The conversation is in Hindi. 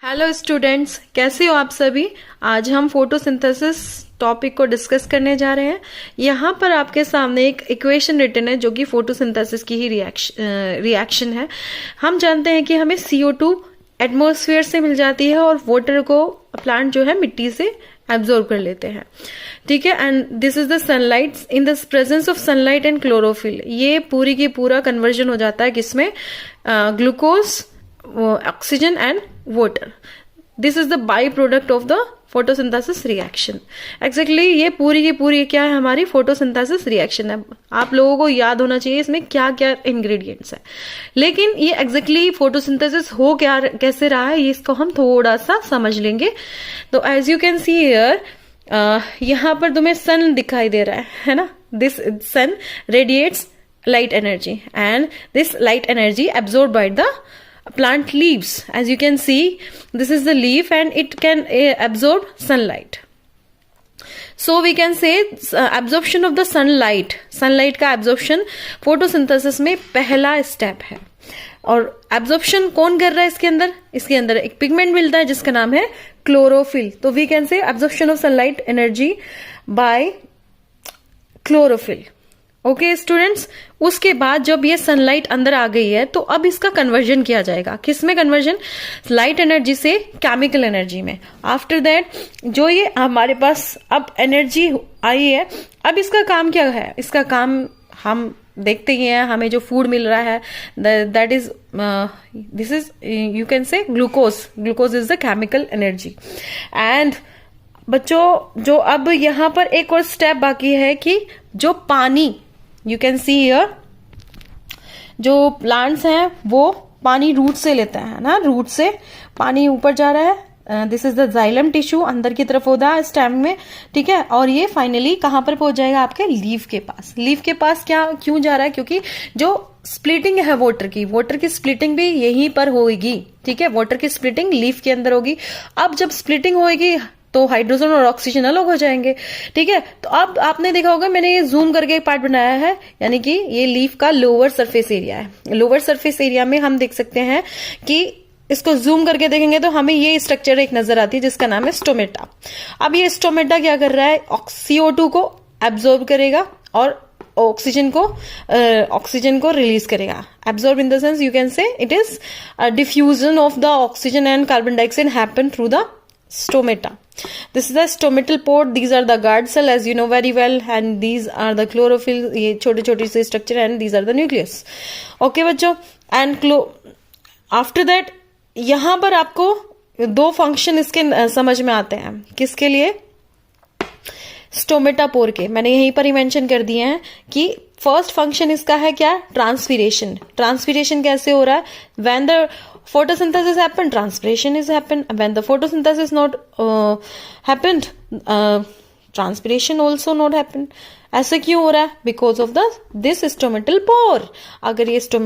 हेलो स्टूडेंट्स, कैसे हो आप सभी। आज हम फोटोसिंथेसिस टॉपिक को डिस्कस करने जा रहे हैं। यहाँ पर आपके सामने एक इक्वेशन रिटन है जो कि फोटोसिंथेसिस की ही रिएक्शन है। हम जानते हैं कि हमें CO2 एटमॉस्फेयर से मिल जाती है और वाटर को प्लांट जो है मिट्टी से एब्जॉर्ब कर लेते हैं, ठीक है। And this is the sunlight. In the presence of sunlight and chlorophyll ये पूरी की पूरा कन्वर्जन हो जाता है किसमें, glucose, oxygen and water. This is the by product of the photosynthesis reaction. Exactly ये पूरी की पूरी क्या है, हमारी फोटोसिंथेसिस रिएक्शन है। आप लोगों को याद होना चाहिए इसमें क्या क्या इंग्रेडिएंट्स है, लेकिन ये एग्जैक्टली फोटोसिंथेसिस हो क्या कैसे रहा है ये इसको हम थोड़ा सा समझ लेंगे। तो as you can see here, यहाँ पर तुम्हें सन दिखाई दे रहा है ना। This sun radiates light energy and this light energy absorbed by the plant leaves. As you can see, this is the leaf and it can absorb sunlight. So we can say absorption of the sunlight का absorption photosynthesis में पहला step है। और absorption कौन कर रहा है इसके अंदर एक पिगमेंट मिलता है जिसका नाम है क्लोरोफिल। तो we can say absorption of sunlight energy by chlorophyll। Okay students, उसके बाद जब ये सनलाइट अंदर आ गई है तो अब इसका कन्वर्जन किया जाएगा। किसमें कन्वर्जन, लाइट एनर्जी से केमिकल एनर्जी में। आफ्टर दैट जो ये हमारे पास अब एनर्जी आई है, अब इसका काम क्या है, इसका काम हम देखते ही हैं। हमें जो फूड मिल रहा है that is this is you can say glucose is the chemical energy. And बच्चों जो अब यहाँ पर एक और स्टेप बाकी है कि जो पानी, यू कैन सी हियर, जो प्लांट्स हैं वो पानी रूट से लेता है ना, रूट से पानी ऊपर जा रहा है। This is the xylem tissue, अंदर की तरफ होता है स्टेम में, ठीक है। और ये फाइनली कहां पर पहुंच जाएगा, आपके लीफ के पास। लीफ के पास क्या क्यों जा रहा है, क्योंकि जो स्प्लिटिंग है वाटर की स्प्लिटिंग भी यहीं पर होगी, ठीक है। वाटर की स्प्लिटिंग लीफ के अंदर होगी। अब जब स्प्लिटिंग होगी तो हाइड्रोजन और ऑक्सीजन अलग हो जाएंगे, ठीक है। तो अब आपने देखा होगा मैंने ये जूम करके एक पार्ट बनाया है, यानी कि ये लीफ का लोअर सरफेस एरिया है। लोअर सरफेस एरिया में हम देख सकते हैं कि इसको जूम करके देखेंगे तो हमें ये स्ट्रक्चर एक नजर आती है जिसका नाम है स्टोमेटा। अब ये स्टोमेटा क्या कर रहा है, CO2 को एब्जॉर्ब करेगा और ऑक्सीजन को रिलीज करेगा। Absorb in the sense you can say it is diffusion of the oxygen and carbon dioxide happen through the stomata. This is the stomatal pore. These are the guard cell, as you know very well, and these are the chlorophyll. ये छोटे छोटे से structure and these are the nucleus. Okay बच्चों, and after that यहाँ पर आपको दो फंक्शन इसके समझ में आते हैं। किसके लिए, स्टोमेटा पोर के मैंने यहीं पर ही मेंशन कर दिए हैं कि फर्स्ट फंक्शन इसका है क्या, ट्रांसपीरेशन। ट्रांसपीरेशन कैसे हो रहा है, when the photosynthesis happened, transpiration is happened. When the photosynthesis not happened, transpiration also not happened. ऐसे क्यों हो रहा है, because of this stomatal pore। अगर ये stomatal